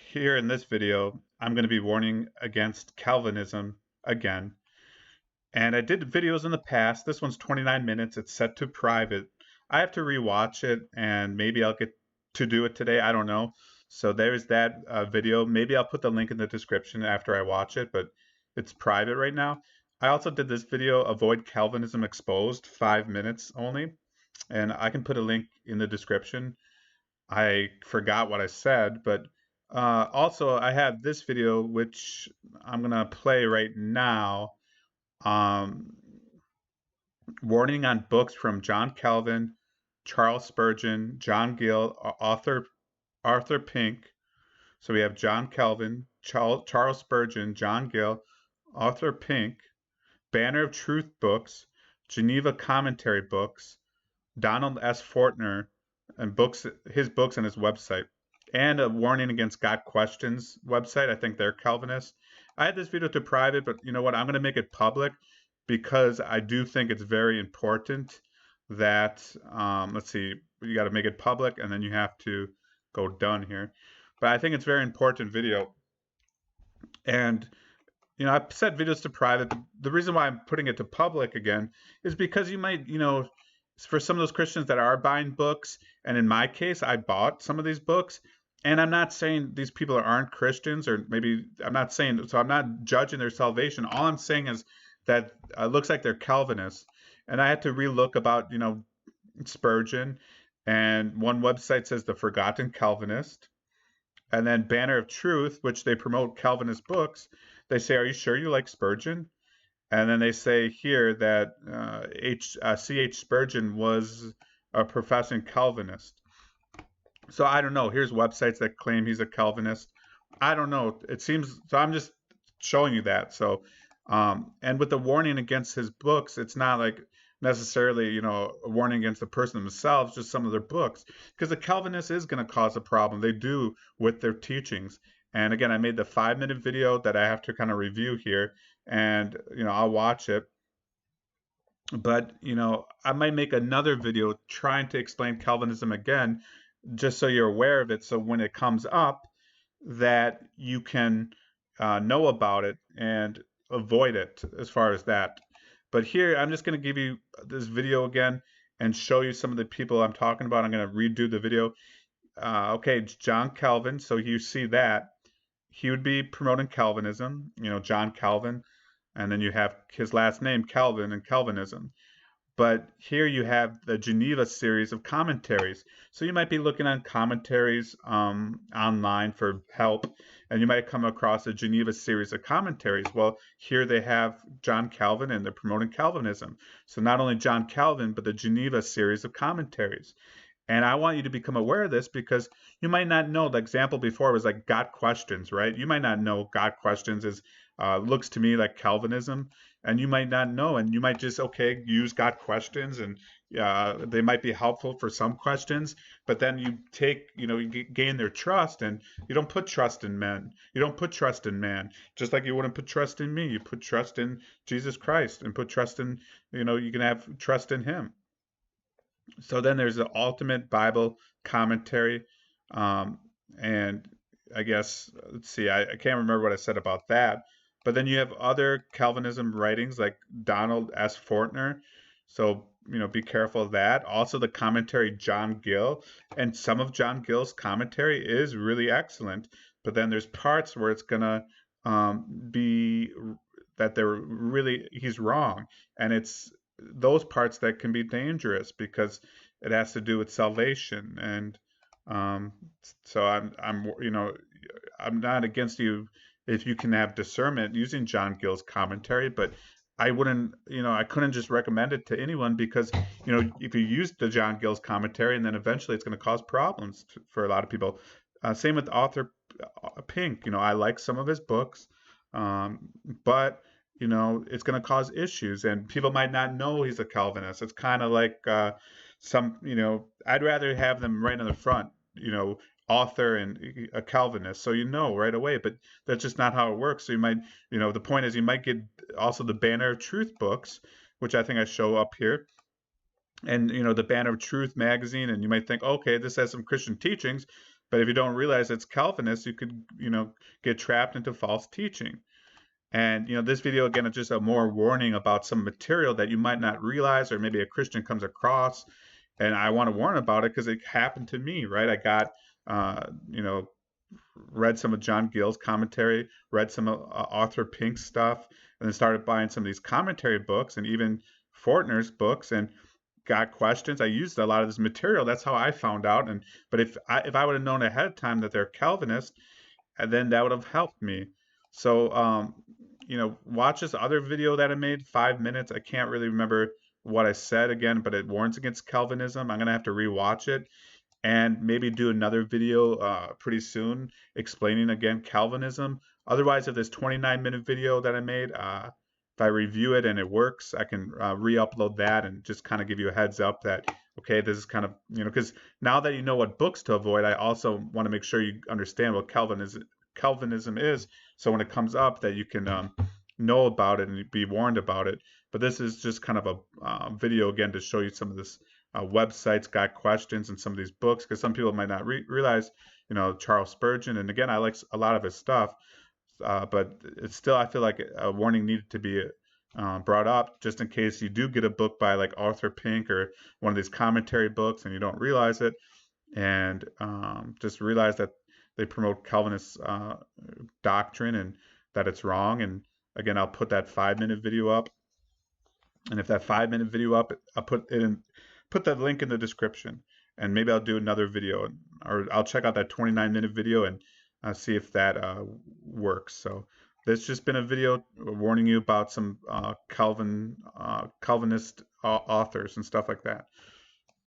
here in this video, I'm going to be warning against Calvinism again. And I did videos in the past. This one's 29 minutes. It's set to private. I have to rewatch it, and maybe I'll get to do it today. I don't know. So there's that video. Maybe I'll put the link in the description after I watch it, but it's private right now. I also did this video, Avoid Calvinism Exposed, 5 minutes only. And I can put a link in the description. I forgot what I said, but also I have this video which I'm gonna play right now. Um, Warning on books from John Calvin, Charles Spurgeon, John Gill, Arthur Pink. So we have John Calvin, Charles Spurgeon, John Gill, Arthur Pink, Banner of Truth books, Geneva Commentary books, Donald S. Fortner, and his books and his website, and a warning against Got Questions website. I think they're Calvinist. I had this video to private, but you know what? I'm going to make it public because I do think it's very important that, let's see, you got to make it public and then you have to go done here. But I think it's a very important video. And I've set videos to private. The reason why I'm putting it to public again is because you might, for some of those Christians that are buying books, and in my case, I bought some of these books, and I'm not saying these people aren't Christians, or maybe I'm not saying, so I'm not judging their salvation. All I'm saying is that it looks like they're Calvinists, and I had to relook about, Spurgeon, and one website says The Forgotten Calvinist, and then Banner of Truth, which they promote Calvinist books. They say, "Are you sure you like Spurgeon?" And then they say here that C.H. Spurgeon was a professing Calvinist. So I don't know. Here's websites that claim he's a Calvinist. I don't know. It seems, so I'm just showing you that. So, and with the warning against his books, it's not like necessarily, a warning against the person themselves, just some of their books. Because the Calvinist is going to cause a problem. They do with their teachings. And again, I made the 5-minute video that I have to kind of review here, and I'll watch it. But I might make another video trying to explain Calvinism again, just so you're aware of it. So when it comes up, that you can know about it and avoid it as far as that. But here, I'm just going to give you this video again and show you some of the people I'm talking about. I'm going to redo the video. Okay, John Calvin. So you see that. He would be promoting Calvinism, John Calvin, and then you have his last name, Calvin, and Calvinism. But here you have the Geneva series of commentaries. So you might be looking on commentaries online for help, and you might come across a Geneva series of commentaries. Well, here they have John Calvin, and they're promoting Calvinism. So not only John Calvin, but the Geneva series of commentaries. And I want you to become aware of this because you might not know. The example before was like Got Questions, right? You might not know Got Questions is looks to me like Calvinism, and you might not know, and you might just use Got Questions, and they might be helpful for some questions, but then you gain their trust, and you don't put trust in men. You don't put trust in man, just like you wouldn't put trust in me. You put trust in Jesus Christ, and put trust in you can have trust in Him. So then there's the Ultimate Bible Commentary, and I guess, let's see, I can't remember what I said about that. But then you have other Calvinism writings like Donald S. Fortner. So, be careful of that. Also the commentary John Gill. And some of John Gill's commentary is really excellent. But then there's parts where it's going to be that he's wrong. And it's those parts that can be dangerous because it has to do with salvation. And so I'm not against you if you can have discernment using John Gill's commentary, but I wouldn't, I couldn't just recommend it to anyone because, if you use the John Gill's commentary, and then eventually it's going to cause problems for a lot of people. Same with author Pink. I like some of his books, but it's going to cause issues, and people might not know he's a Calvinist. It's kind of like I'd rather have them right on the front, author and a Calvinist, so right away. But that's just not how it works. So you might, the point is you might get also the Banner of Truth books, which I think I show up here, and the Banner of Truth magazine, and you might think, okay, this has some Christian teachings, But if you don't realize it's Calvinist, you could, get trapped into false teaching. And, this video, again, is just a more warning about some material that you might not realize, or maybe a Christian comes across. And I want to warn about it because it happened to me, right? I got, read some of John Gill's commentary, read some of Arthur Pink's stuff, and then started buying some of these commentary books and even Fortner's books, and got questions. I used a lot of this material. That's how I found out. And but if I would have known ahead of time that they're Calvinist, and then that would have helped me. So watch this other video that I made, 5 minutes. I can't really remember what I said again, but it warns against Calvinism. I'm gonna have to rewatch it and maybe do another video pretty soon explaining again Calvinism. Otherwise, if this 29-minute video that I made, if I review it and it works, I can re-upload that and just kind of give you a heads up that, okay, this is kind of, because now that you know what books to avoid, I also want to make sure you understand what Calvinism is, so when it comes up that you can know about it and be warned about it. But this is just kind of a video again to show you some of this websites got questions and some of these books, because some people might not realize, Charles Spurgeon, and again, I like a lot of his stuff, but it's still, I feel like a warning needed to be brought up just in case you do get a book by like Arthur Pink or one of these commentary books and you don't realize it, and just realize that they promote Calvinist doctrine and that it's wrong. And again, I'll put that 5-minute video up, and if that 5-minute video up, I'll put that link in the description, and maybe I'll do another video, or I'll check out that 29-minute video and see if that works. So this just been a video warning you about some Calvinist authors and stuff like that.